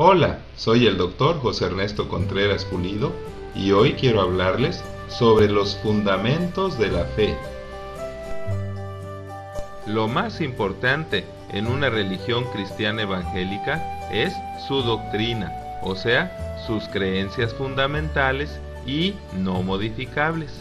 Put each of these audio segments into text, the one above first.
Hola, soy el doctor José Ernesto Contreras Pulido y hoy quiero hablarles sobre los fundamentos de la fe. Lo más importante en una religión cristiana evangélica es su doctrina, o sea, sus creencias fundamentales y no modificables.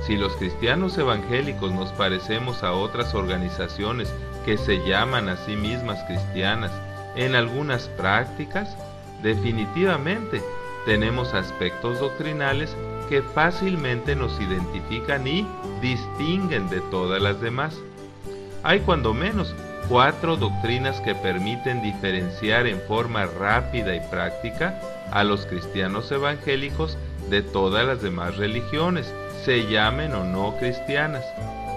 Si los cristianos evangélicos nos parecemos a otras organizaciones que se llaman a sí mismas cristianas en algunas prácticas, definitivamente tenemos aspectos doctrinales que fácilmente nos identifican y distinguen de todas las demás. Hay cuando menos 4 doctrinas que permiten diferenciar en forma rápida y práctica a los cristianos evangélicos de todas las demás religiones, se llamen o no cristianas.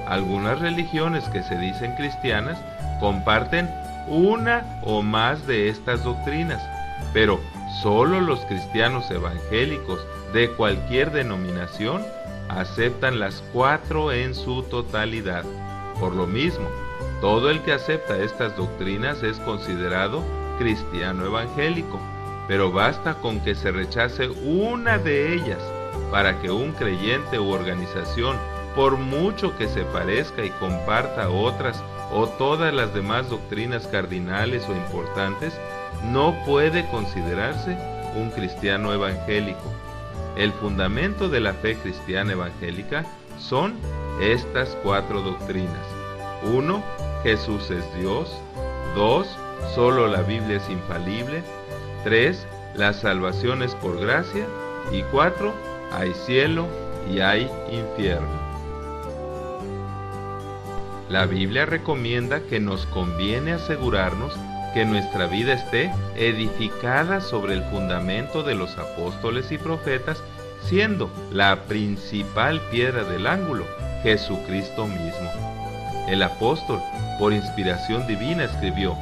Algunas religiones que se dicen cristianas comparten una o más de estas doctrinas, pero solo los cristianos evangélicos de cualquier denominación aceptan las 4 en su totalidad. Por lo mismo, todo el que acepta estas doctrinas es considerado cristiano evangélico, pero basta con que se rechace una de ellas para que un creyente u organización, por mucho que se parezca y comparta otras o todas las demás doctrinas cardinales o importantes, no puede considerarse un cristiano evangélico. El fundamento de la fe cristiana evangélica son estas 4 doctrinas. 1. Jesús es Dios. 2. Solo la Biblia es infalible. 3. La salvación es por gracia. Y 4. Hay cielo y hay infierno. La Biblia recomienda que nos conviene asegurarnos que nuestra vida esté edificada sobre el fundamento de los apóstoles y profetas, siendo la principal piedra del ángulo Jesucristo mismo. El apóstol, por inspiración divina, escribió: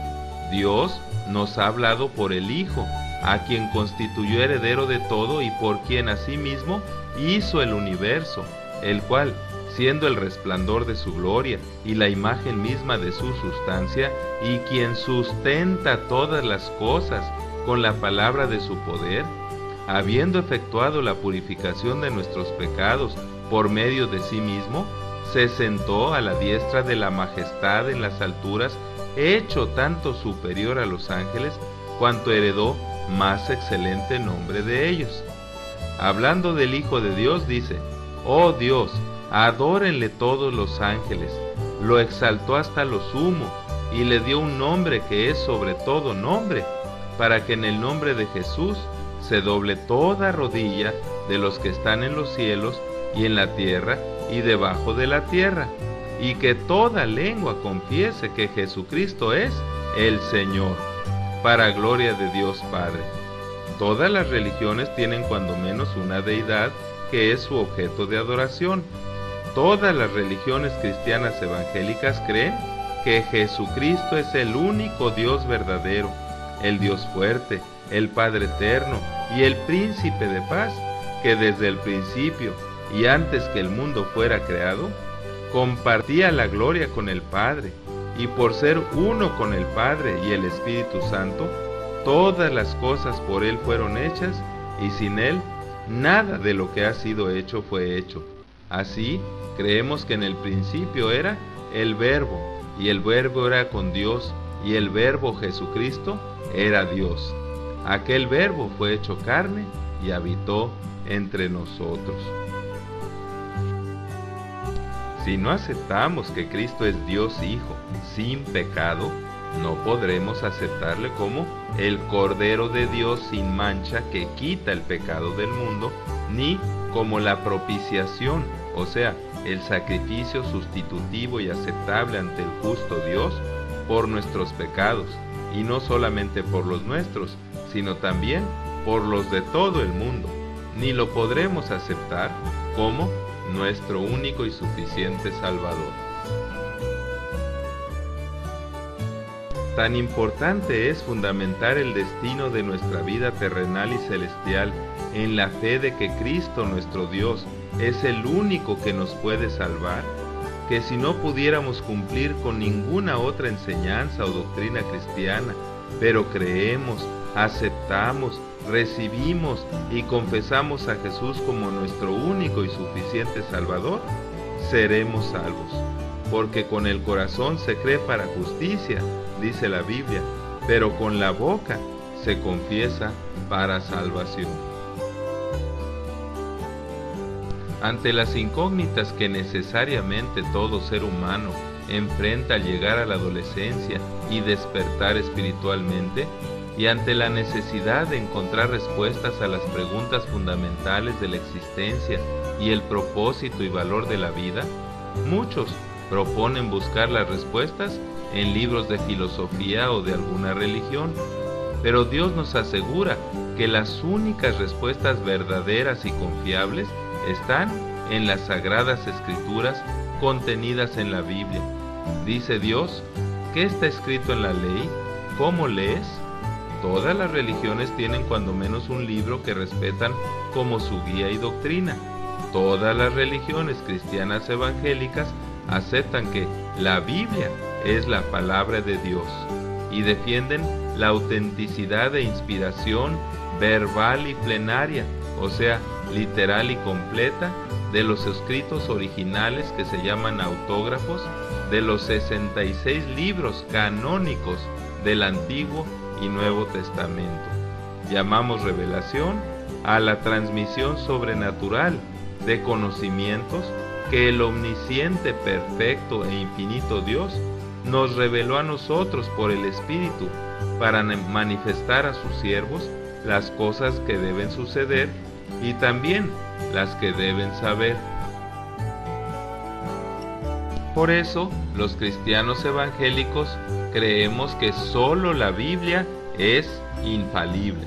Dios nos ha hablado por el Hijo, a quien constituyó heredero de todo y por quien asimismo hizo el universo, el cual, siendo el resplandor de su gloria y la imagen misma de su sustancia, y quien sustenta todas las cosas con la palabra de su poder, habiendo efectuado la purificación de nuestros pecados por medio de sí mismo, se sentó a la diestra de la majestad en las alturas, hecho tanto superior a los ángeles, cuanto heredó más excelente nombre de ellos. Hablando del Hijo de Dios, dice: Oh Dios, adórenle todos los ángeles, lo exaltó hasta lo sumo, y le dio un nombre que es sobre todo nombre, para que en el nombre de Jesús se doble toda rodilla de los que están en los cielos y en la tierra y debajo de la tierra, y que toda lengua confiese que Jesucristo es el Señor, para gloria de Dios Padre. Todas las religiones tienen cuando menos una deidad que es su objeto de adoración. Todas las religiones cristianas evangélicas creen que Jesucristo es el único Dios verdadero, el Dios fuerte, el Padre eterno y el Príncipe de paz, que desde el principio y antes que el mundo fuera creado, compartía la gloria con el Padre, y por ser uno con el Padre y el Espíritu Santo, todas las cosas por Él fueron hechas, y sin Él nada de lo que ha sido hecho fue hecho. Así, creemos que en el principio era el Verbo, y el Verbo era con Dios, y el Verbo Jesucristo era Dios. Aquel Verbo fue hecho carne y habitó entre nosotros. Si no aceptamos que Cristo es Dios Hijo sin pecado, no podremos aceptarle como el Cordero de Dios sin mancha que quita el pecado del mundo, ni como la propiciación, o sea, el sacrificio sustitutivo y aceptable ante el justo Dios por nuestros pecados, y no solamente por los nuestros, sino también por los de todo el mundo. Ni lo podremos aceptar como nuestro único y suficiente Salvador. Tan importante es fundamentar el destino de nuestra vida terrenal y celestial en la fe de que Cristo nuestro Dios es el único que nos puede salvar, que si no pudiéramos cumplir con ninguna otra enseñanza o doctrina cristiana, pero creemos aceptamos, recibimos y confesamos a Jesús como nuestro único y suficiente Salvador, seremos salvos. Porque con el corazón se cree para justicia, dice la Biblia, pero con la boca se confiesa para salvación. Ante las incógnitas que necesariamente todo ser humano enfrenta al llegar a la adolescencia y despertar espiritualmente, y ante la necesidad de encontrar respuestas a las preguntas fundamentales de la existencia y el propósito y valor de la vida, muchos proponen buscar las respuestas en libros de filosofía o de alguna religión. Pero Dios nos asegura que las únicas respuestas verdaderas y confiables están en las Sagradas Escrituras contenidas en la Biblia. Dice Dios, ¿qué está escrito en la ley? ¿Cómo lees? Todas las religiones tienen cuando menos un libro que respetan como su guía y doctrina. Todas las religiones cristianas evangélicas aceptan que la Biblia es la palabra de Dios y defienden la autenticidad e inspiración verbal y plenaria, o sea, literal y completa, de los escritos originales que se llaman autógrafos de los 66 libros canónicos del Antiguo y Nuevo Testamento. Llamamos revelación a la transmisión sobrenatural de conocimientos que el omnisciente, perfecto e infinito Dios nos reveló a nosotros por el Espíritu para manifestar a sus siervos las cosas que deben suceder y también las que deben saber. Por eso, los cristianos evangélicos creemos que solo la Biblia es infalible.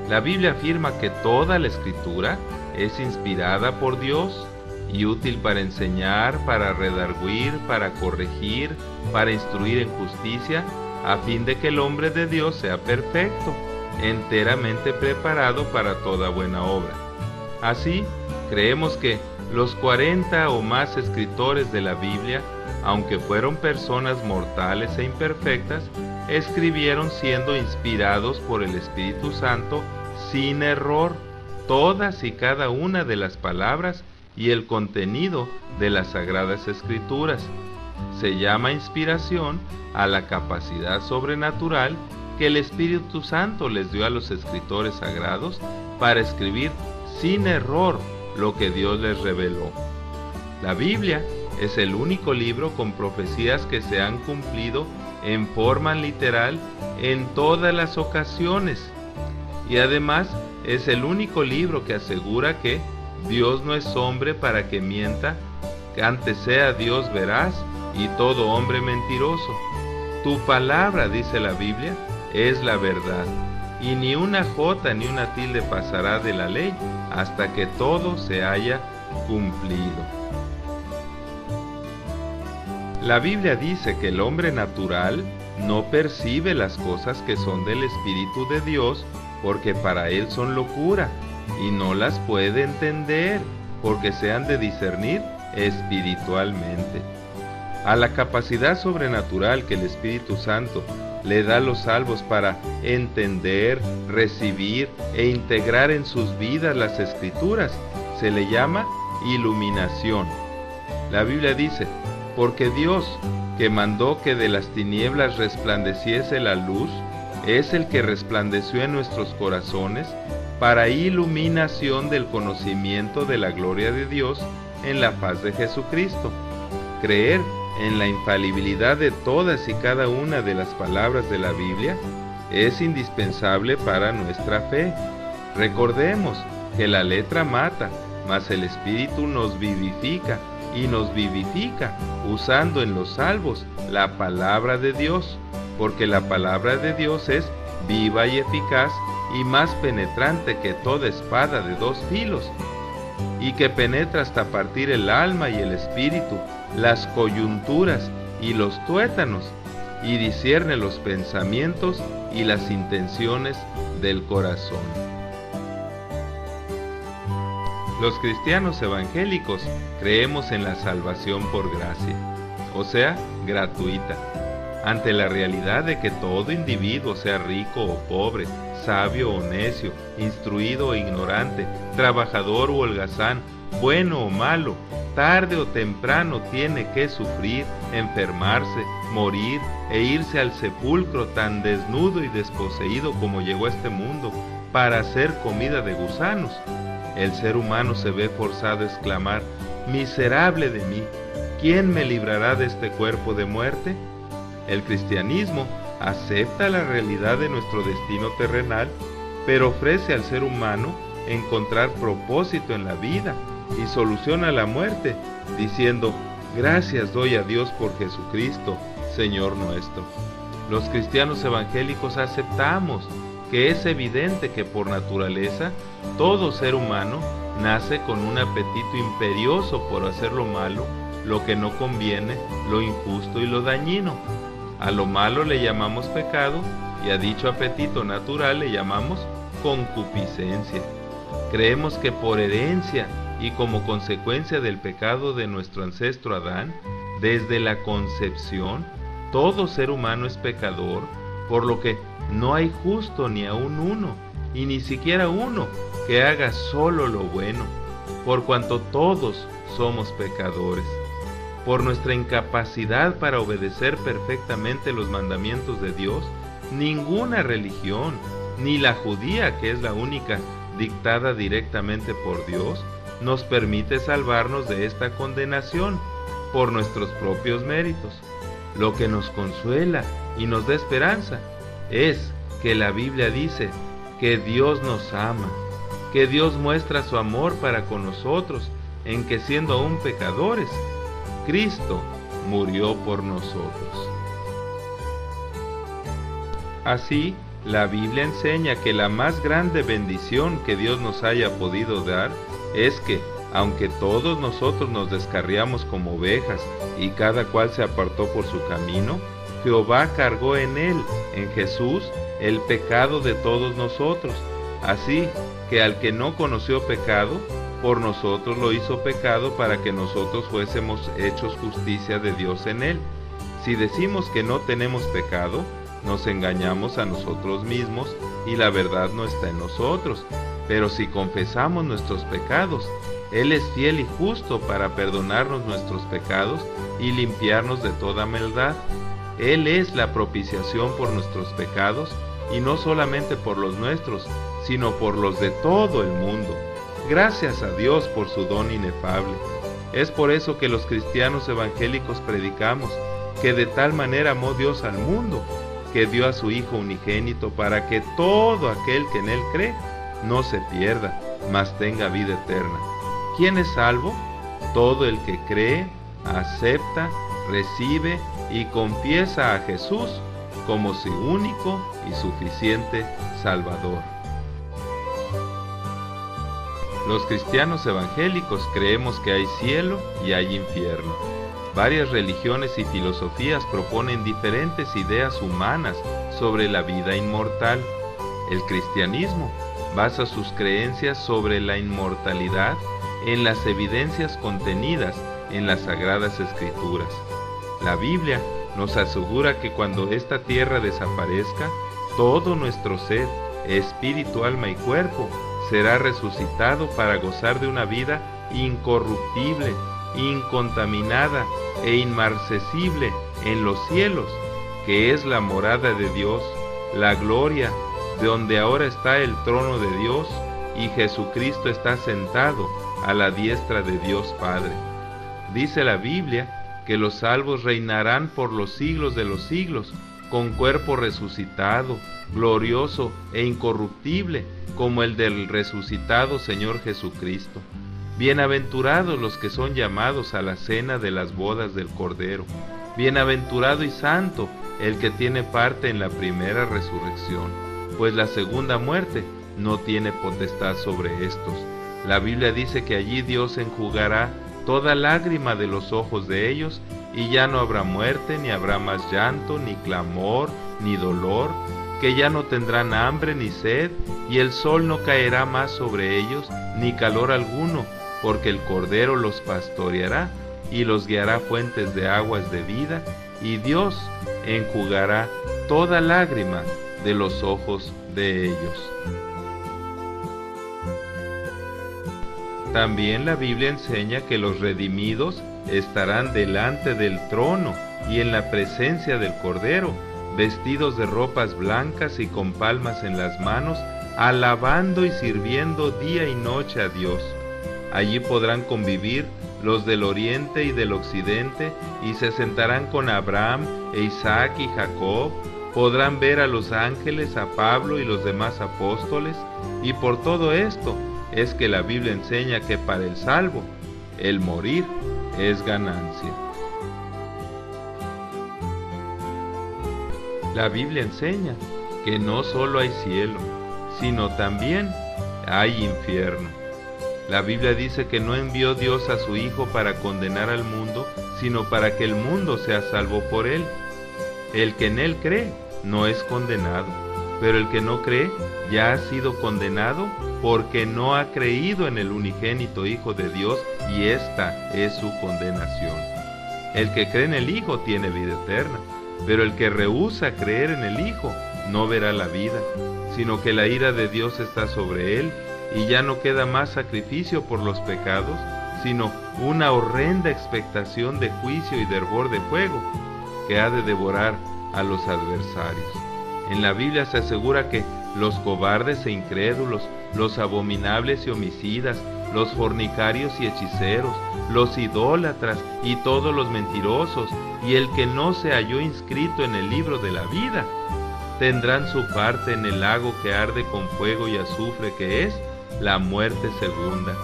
La Biblia afirma que toda la Escritura es inspirada por Dios y útil para enseñar, para redarguir, para corregir, para instruir en justicia, a fin de que el hombre de Dios sea perfecto, enteramente preparado para toda buena obra. Así, creemos que los 40 o más escritores de la Biblia, aunque fueron personas mortales e imperfectas, escribieron siendo inspirados por el Espíritu Santo sin error todas y cada una de las palabras y el contenido de las Sagradas Escrituras. Se llama inspiración a la capacidad sobrenatural que el Espíritu Santo les dio a los escritores sagrados para escribir sin error lo que Dios les reveló. La Biblia es el único libro con profecías que se han cumplido en forma literal en todas las ocasiones, y además es el único libro que asegura que Dios no es hombre para que mienta, que antes sea Dios veraz y todo hombre mentiroso. Tu palabra, dice la Biblia, es la verdad, y ni una jota ni una tilde pasará de la ley hasta que todo se haya cumplido. La Biblia dice que el hombre natural no percibe las cosas que son del Espíritu de Dios porque para él son locura y no las puede entender porque se han de discernir espiritualmente. A la capacidad sobrenatural que el Espíritu Santo le da a los salvos para entender, recibir e integrar en sus vidas las Escrituras se le llama iluminación. La Biblia dice, porque Dios, que mandó que de las tinieblas resplandeciese la luz, es el que resplandeció en nuestros corazones para iluminación del conocimiento de la gloria de Dios en la faz de Jesucristo. Creer en la infalibilidad de todas y cada una de las palabras de la Biblia es indispensable para nuestra fe. Recordemos que la letra mata, mas el Espíritu nos vivifica, y nos vivifica usando en los salvos la palabra de Dios, porque la palabra de Dios es viva y eficaz y más penetrante que toda espada de dos filos, y que penetra hasta partir el alma y el espíritu, las coyunturas y los tuétanos, y discierne los pensamientos y las intenciones del corazón. Los cristianos evangélicos creemos en la salvación por gracia, o sea, gratuita. ante la realidad de que todo individuo, sea rico o pobre, sabio o necio, instruido o ignorante, trabajador o holgazán, bueno o malo, tarde o temprano tiene que sufrir, enfermarse, morir e irse al sepulcro tan desnudo y desposeído como llegó a este mundo, para ser comida de gusanos, el ser humano se ve forzado a exclamar: «Miserable de mí, ¿quién me librará de este cuerpo de muerte?». El cristianismo acepta la realidad de nuestro destino terrenal, pero ofrece al ser humano encontrar propósito en la vida y solución a la muerte, diciendo: «Gracias doy a Dios por Jesucristo, Señor nuestro». Los cristianos evangélicos aceptamos que es evidente que por naturaleza todo ser humano nace con un apetito imperioso por hacer lo malo, lo que no conviene, lo injusto y lo dañino. A lo malo le llamamos pecado y a dicho apetito natural le llamamos concupiscencia. Creemos que por herencia y como consecuencia del pecado de nuestro ancestro Adán, desde la concepción, todo ser humano es pecador, por lo que no hay justo ni aun uno, y ni siquiera uno, que haga solo lo bueno, por cuanto todos somos pecadores. Por nuestra incapacidad para obedecer perfectamente los mandamientos de Dios, ninguna religión, ni la judía, que es la única dictada directamente por Dios, nos permite salvarnos de esta condenación por nuestros propios méritos. Lo que nos consuela y nos da esperanza es que la Biblia dice que Dios nos ama, que Dios muestra su amor para con nosotros, en que siendo aún pecadores, Cristo murió por nosotros. Así, la Biblia enseña que la más grande bendición que Dios nos haya podido dar es que, aunque todos nosotros nos descarriamos como ovejas y cada cual se apartó por su camino, Jehová cargó en él, en Jesús, el pecado de todos nosotros. Así que al que no conoció pecado, por nosotros lo hizo pecado para que nosotros fuésemos hechos justicia de Dios en él. Si decimos que no tenemos pecado, nos engañamos a nosotros mismos y la verdad no está en nosotros. Pero si confesamos nuestros pecados, Él es fiel y justo para perdonarnos nuestros pecados y limpiarnos de toda maldad. Él es la propiciación por nuestros pecados, y no solamente por los nuestros, sino por los de todo el mundo. Gracias a Dios por su don inefable. Es por eso que los cristianos evangélicos predicamos que de tal manera amó Dios al mundo, que dio a su Hijo unigénito para que todo aquel que en Él cree no se pierda, mas tenga vida eterna. ¿Quién es salvo? Todo el que cree, acepta, recibe y confiesa a Jesús como su único y suficiente Salvador. Los cristianos evangélicos creemos que hay cielo y hay infierno. Varias religiones y filosofías proponen diferentes ideas humanas sobre la vida inmortal. El cristianismo basa sus creencias sobre la inmortalidad en las evidencias contenidas en las Sagradas Escrituras. La Biblia nos asegura que cuando esta tierra desaparezca, todo nuestro ser, espíritu, alma y cuerpo, será resucitado para gozar de una vida incorruptible, incontaminada e inmarcesible en los cielos, que es la morada de Dios, la gloria, de donde ahora está el trono de Dios, y Jesucristo está sentado a la diestra de Dios Padre. Dice la Biblia que los salvos reinarán por los siglos de los siglos, con cuerpo resucitado, glorioso e incorruptible, como el del resucitado Señor Jesucristo. Bienaventurados los que son llamados a la cena de las bodas del Cordero. Bienaventurado y santo el que tiene parte en la primera resurrección, pues la segunda muerte no tiene potestad sobre estos. La Biblia dice que allí Dios enjugará toda lágrima de los ojos de ellos, y ya no habrá muerte, ni habrá más llanto, ni clamor, ni dolor, que ya no tendrán hambre ni sed, y el sol no caerá más sobre ellos, ni calor alguno, porque el Cordero los pastoreará, y los guiará fuentes de aguas de vida, y Dios enjugará toda lágrima de los ojos de ellos. También la Biblia enseña que los redimidos estarán delante del trono y en la presencia del Cordero, vestidos de ropas blancas y con palmas en las manos, alabando y sirviendo día y noche a Dios. Allí podrán convivir los del oriente y del occidente, y se sentarán con Abraham e Isaac y Jacob. Podrán ver a los ángeles, a Pablo y los demás apóstoles, y por todo esto es que la Biblia enseña que para el salvo, el morir es ganancia. La Biblia enseña que no solo hay cielo, sino también hay infierno. La Biblia dice que no envió Dios a su Hijo para condenar al mundo, sino para que el mundo sea salvo por él. El que en él cree no es condenado, pero el que no cree ya ha sido condenado porque no ha creído en el unigénito Hijo de Dios, y esta es su condenación. El que cree en el Hijo tiene vida eterna, pero el que rehúsa creer en el Hijo no verá la vida, sino que la ira de Dios está sobre él, y ya no queda más sacrificio por los pecados, sino una horrenda expectación de juicio y de hervor de fuego que ha de devorar a los adversarios. En la Biblia se asegura que los cobardes e incrédulos, los abominables y homicidas, los fornicarios y hechiceros, los idólatras y todos los mentirosos, y el que no se halló inscrito en el libro de la vida, tendrán su parte en el lago que arde con fuego y azufre, que es la muerte segunda.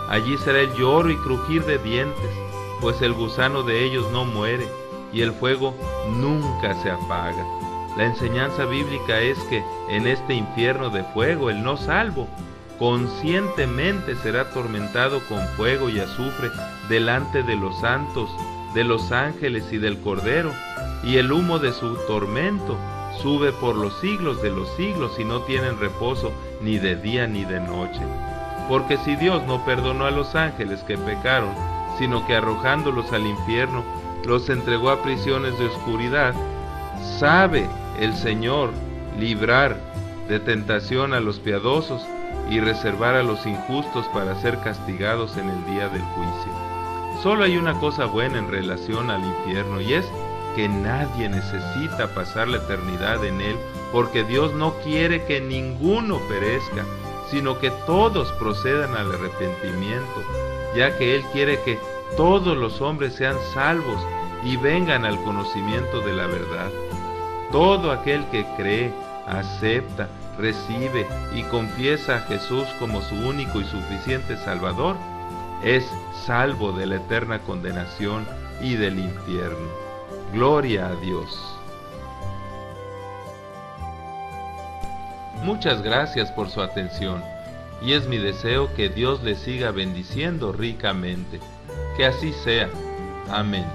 Allí será el lloro y crujir de dientes, pues el gusano de ellos no muere, y el fuego nunca se apaga. La enseñanza bíblica es que en este infierno de fuego el no salvo conscientemente será atormentado con fuego y azufre delante de los santos, de los ángeles y del Cordero, y el humo de su tormento sube por los siglos de los siglos, y no tienen reposo ni de día ni de noche. Porque si Dios no perdonó a los ángeles que pecaron, sino que arrojándolos al infierno los entregó a prisiones de oscuridad, sabe el Señor librar de tentación a los piadosos y reservar a los injustos para ser castigados en el día del juicio. Solo hay una cosa buena en relación al infierno, y es que nadie necesita pasar la eternidad en él, porque Dios no quiere que ninguno perezca, sino que todos procedan al arrepentimiento, ya que Él quiere que todos los hombres sean salvos y vengan al conocimiento de la verdad. Todo aquel que cree, acepta, recibe y confiesa a Jesús como su único y suficiente Salvador, es salvo de la eterna condenación y del infierno. Gloria a Dios. Muchas gracias por su atención, y es mi deseo que Dios les siga bendiciendo ricamente. Que así sea. Amén.